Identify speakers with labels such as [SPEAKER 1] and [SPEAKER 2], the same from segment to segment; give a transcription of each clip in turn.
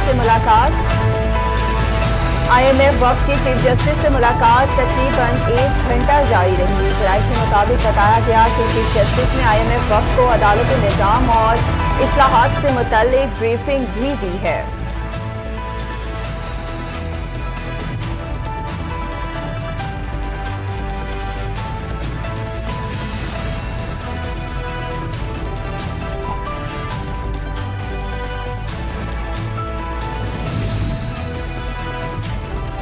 [SPEAKER 1] से मुलाकात। IMF वफ़द के चीफ जस्टिस से मुलाकात तकरीबन 1 घंटा जारी रही। ज़राए के मुताबिक बताया गया कि चीफ जस्टिस ने IMF वफ़द को अदालती निज़ाम और इस्लाहात से मुतल्लिक ब्रीफिंग भी दी है।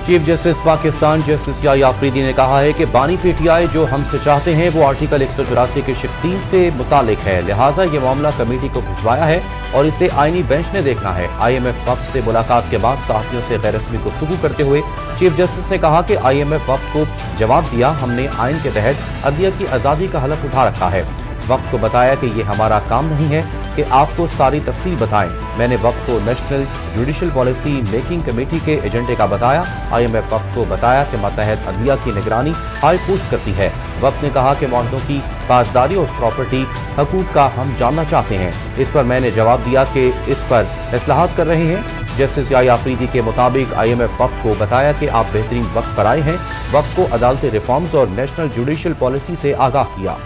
[SPEAKER 2] Chief justice Pakistan justice Yahya Afridi ने कहा है कि बानी PTI जो हमसे चाहते हैं वो आर्टिकल 184 के शिक 3 से मुतालिक है, लिहाजा ये मामला कमेटी को भिजवाया है और इसे आईनी बेंच ने देखना है। IMF वफ़द से मुलाकात के बाद सहाफ़ियों से गैर रस्मी गुफ्तगू करते हुए चीफ जस्टिस ने कहा कि IMF वफ़द को जवाब दिया, हमने आइन के तहत अदलिया की आज़ादी का हलफ उठा रखा है। वफ़द को बताया कि ये हमारा काम नहीं है कि आपको सारी तफसील बताएं। मैंने वफ़द को national judicial policy making committee के एजेंडे का बताया। IMF वफ़द को बताया कि मातहत अदलिया की निगरानी हाई कोर्ट करती है। वफ़द ने कहा कि माहदों की पासदारी और प्रॉपर्टी हकूक का हम जानना चाहते हैं। इस पर मैंने जवाब दिया कि इस पर इस्लाहात कर रहे हैं। जस्टिस याह्या अफरीदी के मुताबिक IMF वफ़द को बताया कि आप बेहतरीन वक्त पर आए हैं। वफ़द को अदालती रिफॉर्म्स और नेशनल जुडिशल पॉलिसी से आगाह किया।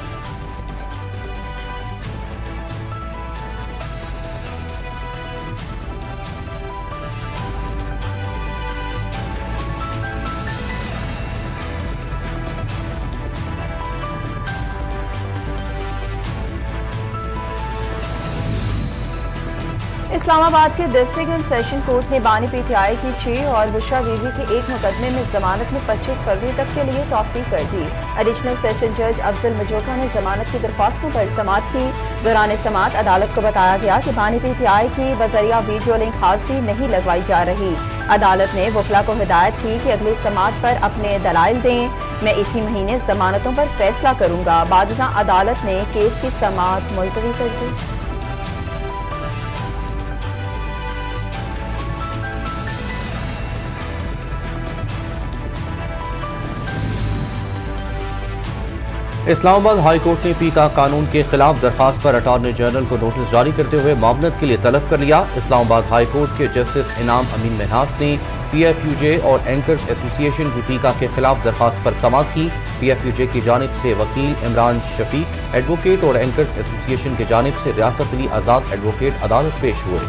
[SPEAKER 1] इस्लामाबाद के डिस्ट्रिक्ट एंड सेशन कोर्ट ने बानी PTI की 6 और बुशरा बीवी के एक मुकदमे में जमानत में 25 फरवरी तक के लिए तौसीह कर दी। एडिशनल सेशन जज अफजल मजोका ने जमानत की दरख्वास्तों पर समाअत की। दौरान समाअत अदालत को बताया गया कि बानी PTI की बजरिया वीडियो लिंक हाजिरी नहीं लगवाई जा रही। अदालत ने वकला को हिदायत की कि अगली समाअत पर अपने दलाइल दें। मैं इसी महीने जमानतों पर फैसला करूंगा। बादशाह अदालत ने केस की समाअत मुलतवी कर दी।
[SPEAKER 2] इस्लामाबाद हाई कोर्ट ने पीका कानून के खिलाफ दरखास्त पर अटॉर्नी जनरल को नोटिस जारी करते हुए मामलत के लिए तलब कर लिया। इस्लामाबाद हाई कोर्ट के जस्टिस इनाम अमीन मिन्हास ने PFUJ और एंकर्स एसोसिएशन की पीका के खिलाफ दरखास्त पर समाअत की। PFUJ की जानिब से वकील इमरान शफीक एडवोकेट और एंकर्स एसोसिएशन की जानिब से रियासत अली आज़ाद एडवोकेट अदालत पेश हुए।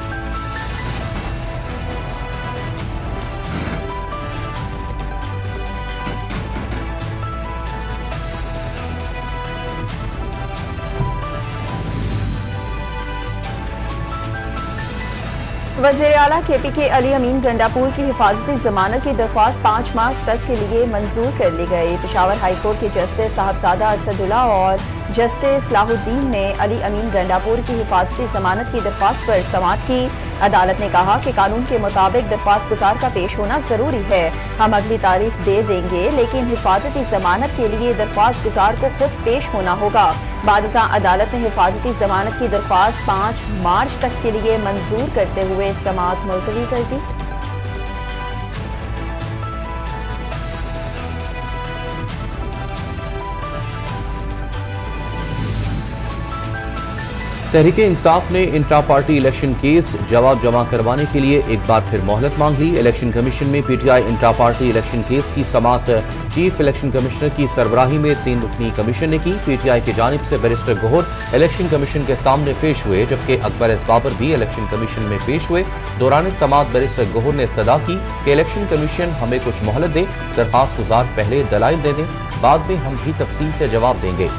[SPEAKER 1] वज़ीर आला KPK अली अमीन गंडापुर की हिफाजती जमानत की दरख्वास्त 5 मार्च तक के लिए मंजूर कर ली गई। पेशावर हाई कोर्ट के जस्टिस साहबजादा असदुल्ला और जस्टिस लाहुद्दीन ने अली अमीन गंडापुर की हिफाजती जमानत की दरख्वास्त पर समाअत की। अदालत ने कहा कि कानून के मुताबिक दरख्वास्त गुजार का पेश होना जरूरी है। हम अगली तारीख दे देंगे, लेकिन हिफाजती जमानत के लिए दरख्वास्त गुजार को खुद पेश होना होगा। बादशाह अदालत ने हिफाजती जमानत की दरख्वास्त 5 मार्च तक के लिए मंजूर करते हुए समाअत मुलतवी कर दी।
[SPEAKER 2] तहरीक इंसाफ ने इंट्रा पार्टी इलेक्शन केस जवाब जमा करवाने के लिए एक बार फिर मोहलत मांग ली। इलेक्शन कमीशन में PTI intra party election case की समाअत चीफ इलेक्शन कमिश्नर की सरबराही में 3 रुकनी कमीशन ने की। PTI की जानिब से बैरिस्टर गौहर इलेक्शन कमीशन के सामने पेश हुए, जबकि अकबर एस बाबर भी इलेक्शन कमीशन में पेश हुए। दौरान समाअत बैरिस्टर गौहर ने इस्तदा की कि इलेक्शन कमीशन हमें कुछ मोहलत दे, दरखास्त गुजार पहले दलाइल दे दें, बाद में हम भी तफसील से जवाब देंगे,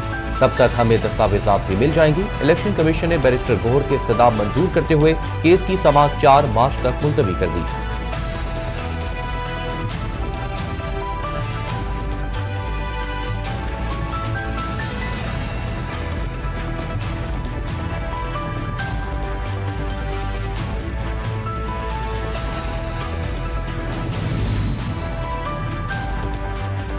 [SPEAKER 2] तब तक हमें दस्तावेजात भी मिल जाएंगी। इलेक्शन कमीशन ने बैरिस्टर गौहर के इस्तदा मंजूर करते हुए केस की समाअत 4 मार्च तक मुलतवी कर दी।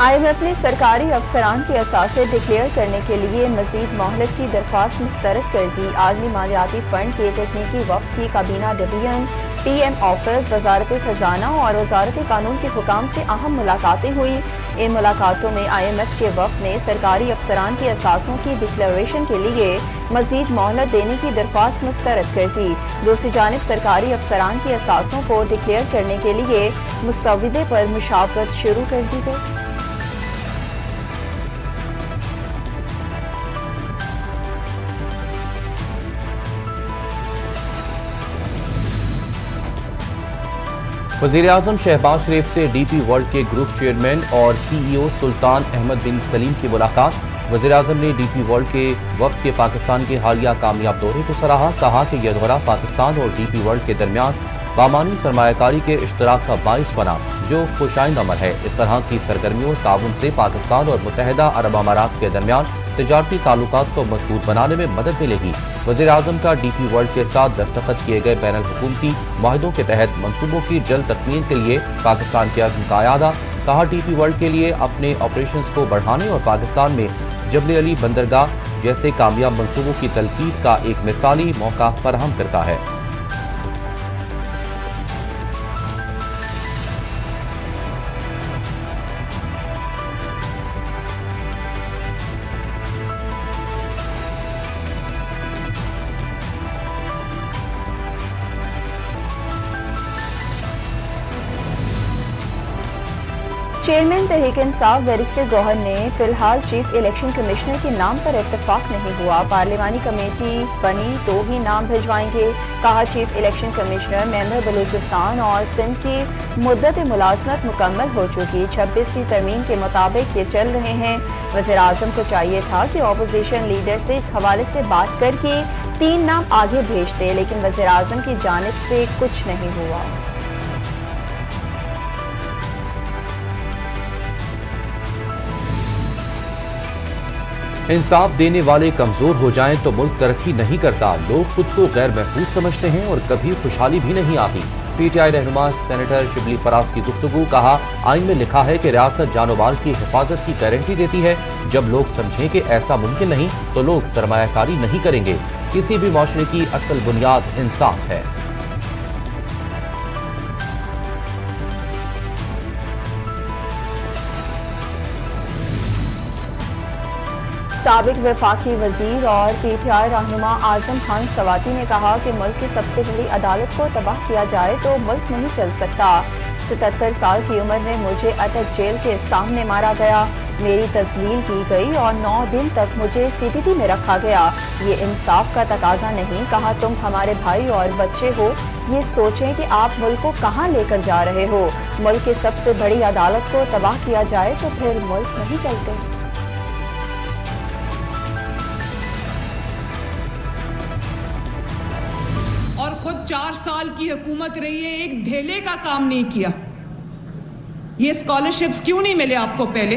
[SPEAKER 1] IMF ने सरकारी अफसरान के असासे डिक्लेयर करने के लिए मजीद मोहलत की दरख्वास्त मुस्तरद कर दी। आलमी मालियाती फंड के तकनीकी वफ़द की काबीना डिवीजन, PM ऑफिस, वजारत खजाना और वजारत कानून के हुकाम से अहम मुलाकातें हुई। इन मुलाकातों में IMF के वफ़द ने सरकारी अफसरान के असासों की डिक्लेरेशन के लिए मजीद मोहलत देने की दरख्वास्त मुस्तरद कर दी। दूसरी जानिब सरकारी अफसरान की असासों को डिक्लेयर करने के लिए मुसव्विदे पर मुशावरत शुरू कर दी गई।
[SPEAKER 2] वज़ीर-ए-आज़म शहबाज शरीफ से डीपी वर्ल्ड के ग्रुप चेयरमैन और CEO सुल्तान अहमद बिन सलीम की मुलाकात। वज़ीर-ए-आज़म ने डीपी वर्ल्ड के वफ़द के पाकिस्तान के हालिया कामयाब दौरे को सराहा। कहा कि यह दौरा पाकिस्तान और डीपी वर्ल्ड के दरमियान बामानी सरमायाकारी के इश्तराक का बाइस बना, जो खुशाइंद अमल है। इस तरह की सरगर्मियों और ताउन से पाकिस्तान और मुत्तहिदा अरब अमारात के दरमियान तिजारती ताल्लुकात को मजबूत बनाने में मदद मिलेगी। वज़ीर-ए-आज़म का डीपी वर्ल्ड के साथ दस्तखत किए गए बैनुल हुकूमती माहिदों के तहत मंसूबों की जल्द तकमील के लिए पाकिस्तान के अज़्म का इआदा। कहा डीपी वर्ल्ड के लिए अपने ऑपरेशंस को बढ़ाने और पाकिस्तान में जबल अली बंदरगाह जैसे कामयाब मंसूबों की तलकीद का एक मिसाली मौका फराहम करता है।
[SPEAKER 1] चेयरमैन तहरीक-ए-इंसाफ बैरिस्टर गौहर ने फिलहाल चीफ इलेक्शन कमिश्नर के नाम पर इत्तेफाक नहीं हुआ। पार्लिमानी कमेटी बनी तो ही नाम भिजवाएंगे। कहा chief election commissioner member Balochistan और सिंध की मुद्दत मुलाजमत मुकम्मल हो चुकी। 26वीं तरमीम के मुताबिक ये चल रहे हैं। वज़ीर-ए-आज़म को चाहिए था कि अपोजिशन लीडर से इस हवाले से बात करके 3 नाम आगे भेज दे, लेकिन वज़ीर-ए-आज़म की जानिब से कुछ नहीं हुआ।
[SPEAKER 2] इंसाफ देने वाले कमजोर हो जाएं तो मुल्क तरक्की नहीं करता। लोग खुद को गैर महफूज समझते हैं और कभी खुशहाली भी नहीं आती। PTI रहनुमा सेनेटर शिबली फराज की गुफ्तगू। कहा आइन में लिखा है कि रियासत जानो माल की हिफाजत की गारंटी देती है। जब लोग समझें कि ऐसा मुमकिन नहीं तो लोग सरमायाकारी नहीं करेंगे। किसी भी माशरे की असल बुनियाद इंसाफ है।
[SPEAKER 1] साबिक वफाकी वजीर और PTI रहनुमा आजम खान सवाती ने कहा कि मुल्क की सबसे बड़ी अदालत को तबाह किया जाए तो मुल्क नहीं चल सकता। 77 साल की उम्र में मुझे अटक जेल के सामने मारा गया, मेरी तजलील की गई और 9 दिन तक मुझे CTT में रखा गया। ये इंसाफ का तकाजा नहीं। कहा तुम हमारे भाई और बच्चे हो, ये सोचें कि आप मुल्क को कहाँ लेकर जा रहे हो। मुल्क की सबसे बड़ी अदालत को तबाह किया जाए तो फिर मुल्क नहीं चलते।
[SPEAKER 3] और खुद 4 साल की हुकूमत रही है, एक धेले का काम नहीं किया। ये स्कॉलरशिप्स क्यों नहीं मिले आपको पहले?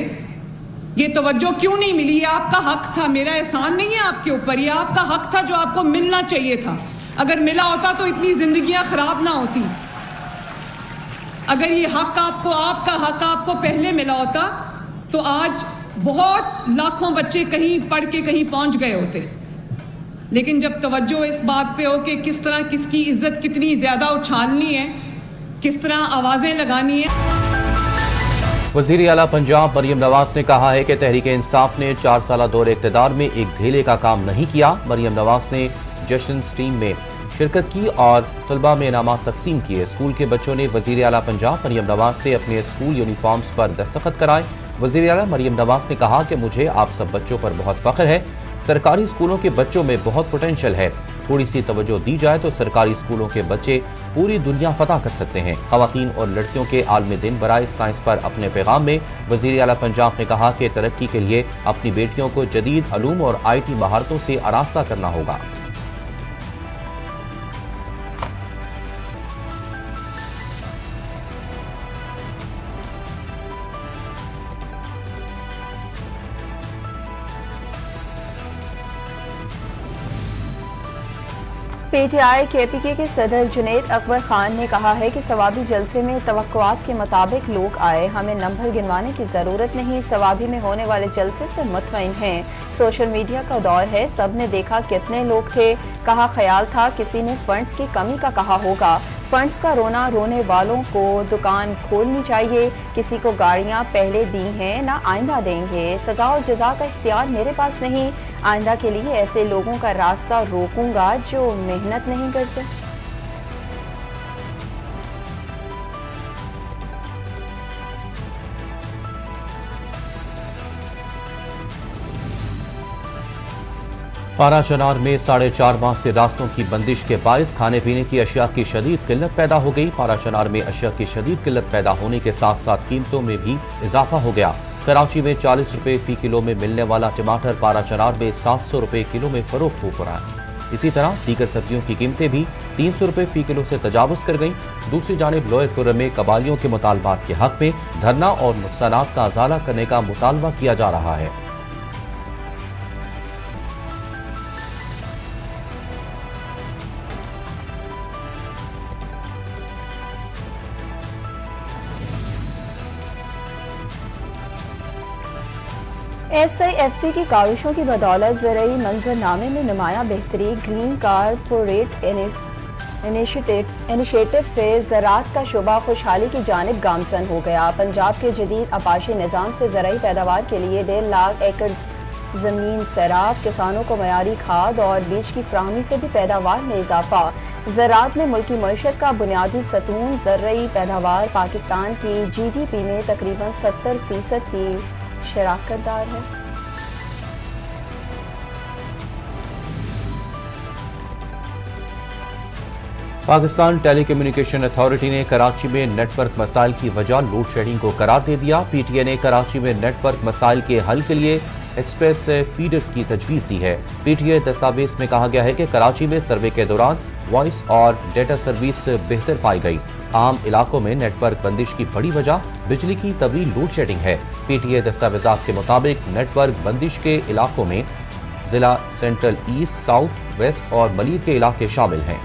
[SPEAKER 3] ये तवज्जो क्यों नहीं मिली? ये आपका हक था, मेरा एहसान नहीं है आपके ऊपर, ये आपका हक था जो आपको मिलना चाहिए था। अगर मिला होता तो इतनी जिंदगियां खराब ना होती। अगर ये हक आपका हक आपको पहले मिला होता तो आज बहुत लाखों बच्चे कहीं पढ़ के कहीं पहुंच गए होते। लेकिन जब तवज्जो इस बात पे हो कि किस तरह किसकी इज्जत कितनी ज्यादा उछालनी है, किस तरह आवाजें लगानी है।
[SPEAKER 2] वज़ीर आला पंजाब मरियम नवाज ने कहा है कि तहरीक-ए-इंसाफ ने 4 साला दौरे इक़्तिदार में एक धेले का काम नहीं किया। मरियम नवाज ने जश्न स्टीम में शिरकत की और तलबा में इनामात तकसीम किए। स्कूल के बच्चों ने वज़ीर आला पंजाब मरियम नवाज से अपने स्कूल यूनिफॉर्म्स पर दस्तखत कराए। वज़ीर आला मरियम नवाज ने कहा कि मुझे आप सब बच्चों पर बहुत फ़ख्र है। सरकारी स्कूलों के बच्चों में बहुत पोटेंशियल है। थोड़ी सी तवज्जो दी जाए तो सरकारी स्कूलों के बच्चे पूरी दुनिया फतह कर सकते हैं। ख़वातीन और लड़कियों के आलमी दिन बराए साइंस पर अपने पैगाम में वज़ीर आला पंजाब ने कहा कि तरक्की के लिए अपनी बेटियों को जदीद अलूम और IT महारतों से आरास्ता करना होगा।
[SPEAKER 1] PTI KPK के सदर जुनैद अकबर खान ने कहा है कि सवाबी जलसे में तवक्कुआत के मुताबिक लोग आए, हमें नंबर गिनवाने की ज़रूरत नहीं। सवाबी में होने वाले जलसे से मुतमईन हैं। सोशल मीडिया का दौर है, सब ने देखा कितने लोग थे। कहा ख्याल था किसी ने फंड्स की कमी का कहा होगा, फंड्स का रोना रोने वालों को दुकान खोलनी चाहिए। किसी को गाड़ियां पहले दी हैं ना आइंदा देंगे। सजा और जजा का इख्तियार मेरे पास नहीं। आइंदा के लिए ऐसे लोगों का रास्ता रोकूंगा जो मेहनत नहीं करते।
[SPEAKER 2] पाराचनार में 4.5 माह से रास्तों की बंदिश के बायस खाने पीने की अशिया की शदीद किल्लत पैदा हो गई। पाराचनार में अशिया की शदीद किल्लत पैदा होने के साथ साथ कीमतों में भी इजाफा हो गया। कराची में 40 रुपए फी किलो में मिलने वाला टमाटर पाराचनार में 700 रुपए किलो में फरोख्त हो रहा है। इसी तरह दीगर सब्जियों की कीमतें भी 300 रुपए फी किलो से तजावुज कर गईं। दूसरी जानिब लोए खुर्रम में कबालियों के मुतालबात के हक में धरना और नुकसानात का अजाला करने का मुतालबा किया जा रहा है।
[SPEAKER 1] SIFC की काविशों की बदौलत ज़रई मंजरनामे में नुमाया बेहतरी। ग्रीन कारपोरेट इनिशिएटिव से ज़राअत का शोबा खुशहाली की जानिब गामजन हो गया। पंजाब के जदीद आपाशी निज़ाम से ज़रई पैदावार के लिए 1.5 लाख एकड़ ज़मीन सैराब। किसानों को मयारी खाद और बीज की फ्राहमी से भी पैदावार में इजाफा। ज़राअत में मुल्की मईशत का बुनियादी सतून। ज़रई पैदावार पाकिस्तान की GDP में तकरीबन 70% की शराकतदार है।
[SPEAKER 2] पाकिस्तान टेली कम्युनिकेशन अथॉरिटी ने कराची में नेटवर्क मसाइल की वजह लोड शेडिंग को करार दे दिया। PTI ने कराची में नेटवर्क मसाइल के हल के लिए एक्सप्रेस फीडर्स की तजवीज़ दी है। PTI दस्तावेज में कहा गया है कि कराची में सर्वे के दौरान वॉइस और डेटा सर्विस बेहतर पाई गई। आम इलाकों में नेटवर्क बंदिश की बड़ी वजह बिजली की तवील लोड शेडिंग है। PTI दस्तावेजात के मुताबिक नेटवर्क बंदिश के इलाकों में जिला सेंट्रल ईस्ट, साउथ, वेस्ट और मलीर के इलाके शामिल हैं।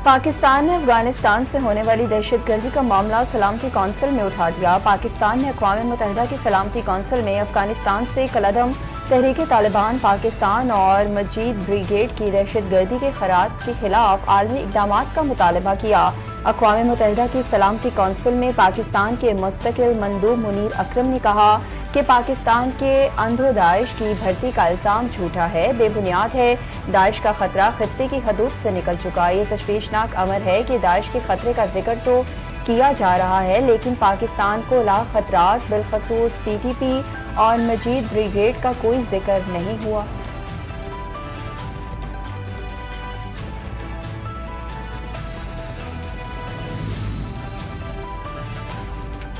[SPEAKER 1] पाकिस्तान ने अफगानिस्तान से होने वाली दहशतगर्दी का मामला सलामती कौंसिल में उठा दिया। पाकिस्तान ने अक़वाम मुत्तहिदा की सलामती कौंसिल में अफगानिस्तान से कलअदम तहरीक तालिबान पाकिस्तान और मजीद ब्रिगेड की दहशतगर्दी के खिलाफ आलमी इक़दामात का मुतालबा किया। अक़वाम मुत्तहिदा की सलामती कौंसिल में पाकिस्तान के मुस्तकिल मंदूब मुनीर अकरम ने कहा कि पाकिस्तान के अंधो दाइश की भर्ती का इल्ज़ाम झूठा है, बेबुनियाद है। दाइश का खतरा खित्ते की हदूद से निकल चुका। ये तशवीशनाक अमर है कि दाइश के खतरे का जिक्र तो किया जा रहा है, लेकिन पाकिस्तान को ला खतरात बिलखसूस TTP और मजीद ब्रिगेड का कोई जिक्र नहीं हुआ।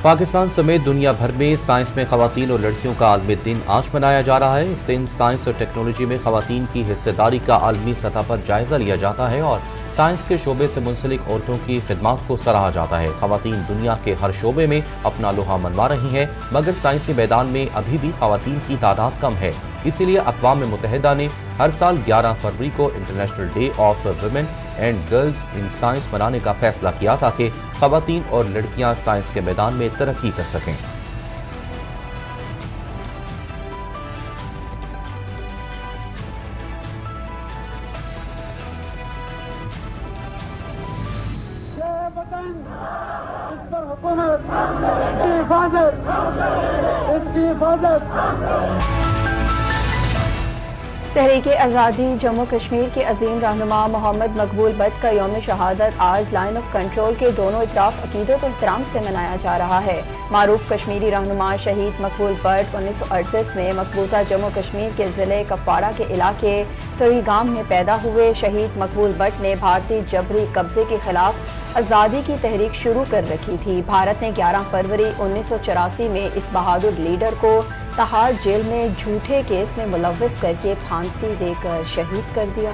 [SPEAKER 2] पाकिस्तान समेत दुनिया भर में साइंस में खवातीन और लड़कियों का आलमी दिन आज मनाया जा रहा है। इस दिन साइंस और टेक्नोलॉजी में खवातीन की हिस्सेदारी का आलमी सतह पर जायजा लिया जाता है और साइंस के शोबे से मुंसलिक औरतों की खिदमत को सराहा जाता है। खवातीन दुनिया के हर शोबे में अपना लोहा मनवा रही हैं, मगर साइंसी मैदान में अभी भी खवातीन की तादाद कम है। इसीलिए अक़वाम मुत्तहिदा ने हर साल 11 फरवरी को international day of women and girls in science मनाने का फैसला किया ताकि खवातीन और लड़कियां साइंस के मैदान में तरक्की कर सकें।
[SPEAKER 1] तहरीक आज़ादी जम्मू कश्मीर के अजीम रहनुमा मोहम्मद मकबूल भट्ट का यौम शहादत आज लाइन ऑफ कंट्रोल के दोनों इतराफ अकीदत और एहतराम से मनाया जा रहा है। मारूफ कश्मीरी रहनुमा शहीद मकबूल भट्ट 1938 में मकबूजा जम्मू कश्मीर के ज़िले कपवाड़ा के इलाके तरीगाम में पैदा हुए। शहीद मकबूल भट्ट ने भारतीय जबरी कब्जे के खिलाफ आज़ादी की तहरीक शुरू कर रखी थी। भारत ने 11 फरवरी 1984 में इस बहादुर लीडर को तहाड़ जेल में झूठे केस में मुलव्वस करके फांसी देकर शहीद कर दिया।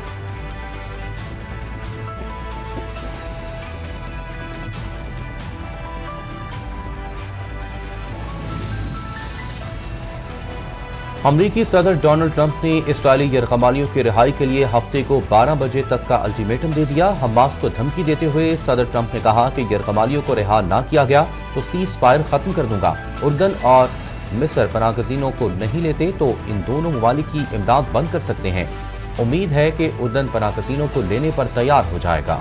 [SPEAKER 2] امریکی صدر ڈونلڈ ٹرمپ نے اسرائیلی یرغمالیوں کی رہائی کے لیے ہفتے کو 12 بجے تک کا الٹیمیٹم دے دیا۔ حماس کو دھمکی دیتے ہوئے صدر ٹرمپ نے کہا کہ یرغمالیوں کو رہا نہ کیا گیا تو سیز فائر ختم کر دوں گا۔ اردن اور مصر پناہ گزینوں کو نہیں لیتے تو ان دونوں ممالک کی امداد بند کر سکتے ہیں۔ امید ہے کہ اردن پناہ گزینوں کو لینے پر تیار ہو جائے گا۔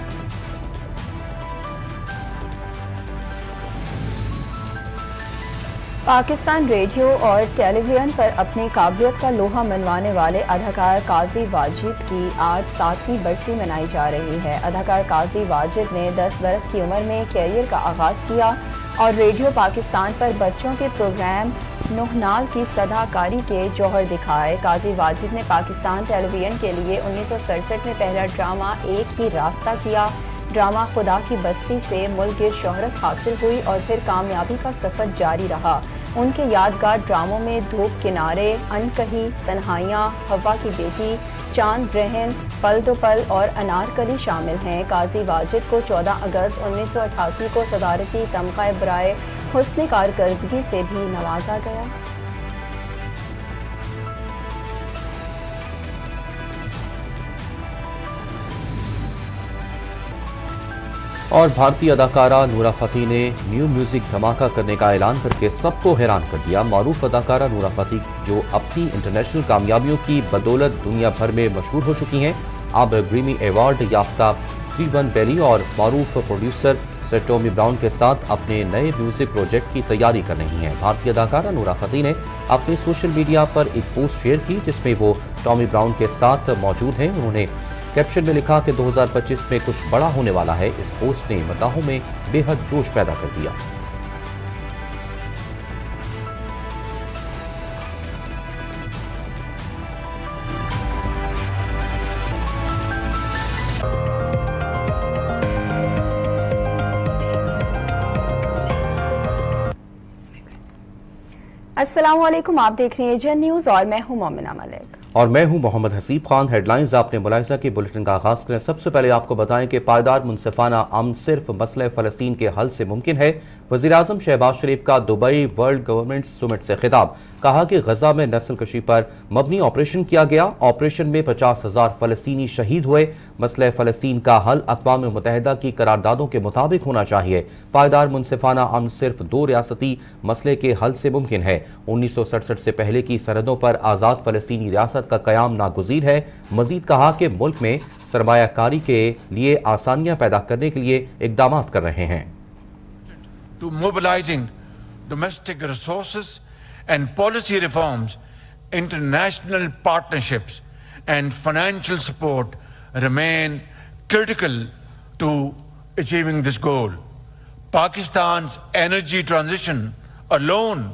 [SPEAKER 1] پاکستان ریڈیو اور ٹیلی ویژن پر اپنی قابلیت کا لوہا منوانے والے اداکار قاضی واجد کی آج 7ویں برسی منائی جا رہی ہے۔ اداکار قاضی واجد نے 10 برس کی عمر میں کیریئر کا آغاز کیا اور ریڈیو پاکستان پر بچوں کے پروگرام نوح کی صداکاری کے جوہر دکھائے۔ قاضی واجد نے پاکستان ٹیلی ویژن کے لیے 1967 میں پہلا ڈرامہ ایک ہی راستہ کیا۔ ڈرامہ خدا کی بستی سے ملک گیر شہرت حاصل ہوئی اور پھر کامیابی کا سفر جاری رہا۔ ان کے یادگار ڈراموں میں دھوپ کنارے، انکہی، تنہائیاں، ہوا کی بیٹی، چاند گرہن، پل دو پل اور انارکلی شامل ہیں۔ قاضی واجد کو 14 اگست 1988 کو صدارتی تمغہ برائے حسن کارکردگی سے بھی نوازا گیا۔
[SPEAKER 2] اور بھارتی اداکارہ نورا فتح نے نیو میوزک دھماکہ کرنے کا اعلان کر کے سب کو حیران کر دیا۔ معروف اداکارہ نورا فتح جو اپنی انٹرنیشنل کامیابیوں کی بدولت دنیا بھر میں مشہور ہو چکی ہیں، اب گریمی ایوارڈ یافتہ ٹریون بیلی اور معروف پروڈیوسر سر ٹامی براؤن کے ساتھ اپنے نئے میوزک پروجیکٹ کی تیاری کر رہی ہیں۔ بھارتی اداکارہ نورا فتح نے اپنے سوشل میڈیا پر ایک پوسٹ شیئر کی جس میں وہ ٹامی براؤن کے ساتھ موجود ہیں۔ انہوں نے کیپشن میں لکھا کہ 2025 میں کچھ بڑا ہونے والا ہے۔ اس پوسٹ نے مداحوں میں بے حد جوش پیدا کر دیا۔
[SPEAKER 1] السلام علیکم، آپ دیکھ رہے ہیں جن نیوز اور میں ہوں مومنہ ملک
[SPEAKER 2] اور میں ہوں محمد حسیب خان۔ ہیڈ لائنز آپ نے ملاحظہ کی، بلٹن کا آغاز کریں۔ سب سے پہلے آپ کو بتائیں کہ پائیدار منصفانہ امن صرف مسئلہ فلسطین کے حل سے ممکن ہے۔ وزیراعظم شہباز شریف کا دبئی ورلڈ گورنمنٹ سمٹ سے خطاب، کہا کہ غزہ میں نسل کشی پر مبنی آپریشن کیا گیا، آپریشن میں 50,000 فلسطینی شہید ہوئے۔ مسئلہ فلسطین کا حل اقوام متحدہ کی قراردادوں کے مطابق ہونا چاہیے۔ پائیدار منصفانہ امن صرف 2 ریاستی مسئلے کے حل سے ممکن ہے۔ 1967 سے پہلے کی سرحدوں پر آزاد فلسطینی ریاست کا قیام ناگزیر ہے۔ مزید کہا کہ ملک میں سرمایہ کاری کے لیے آسانیاں پیدا کرنے کے لیے اقدامات کر رہے ہیں۔
[SPEAKER 4] To mobilizing domestic resources and policy reforms, international partnerships and financial support remain critical to achieving this goal. Pakistan's energy transition alone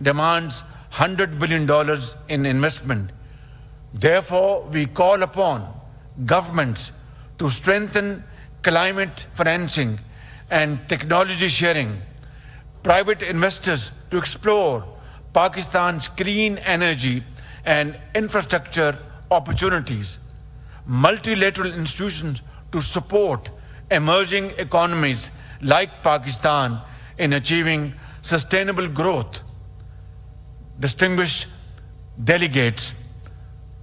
[SPEAKER 4] demands $100 billion in investment. Therefore, we call upon governments to strengthen climate financing and technology sharing, private investors to explore Pakistan's clean energy and infrastructure opportunities, multilateral institutions to support emerging economies like Pakistan in achieving sustainable growth. Distinguished delegates,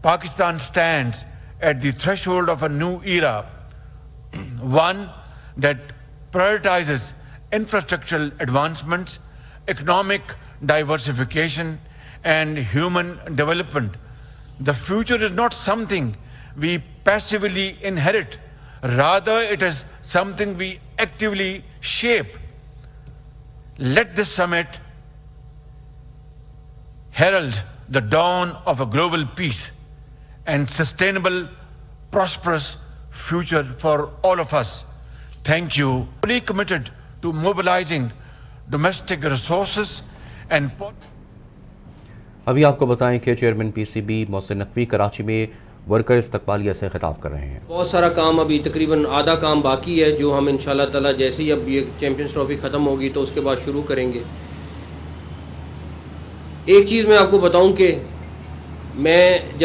[SPEAKER 4] Pakistan stands at the threshold of a new era, one that prioritizes infrastructural advancements, economic diversification, and human development. The future is not something we passively inherit. Rather, it is something we actively shape. Let this summit herald the dawn of a global peace and sustainable, prosperous future for all of us. Thank you. Fully committed to mobilizing domestic resources and
[SPEAKER 2] ابھی آپ کو بتائیں کہ chairman P C B Mohsin Naqvi Karachi میں worker استقبالیہ سے خطاب کر رہے ہیں۔
[SPEAKER 5] بہت سارا کام ابھی تقریباً آدھا کام باقی ہے جو ہم انشاءاللہ تعالیٰ جیسے ہی اب یہ چیمپئنز ٹرافی ختم ہوگی تو اس کے بعد شروع کریں گے۔ ایک چیز میں آپ کو بتاؤں کہ میں جب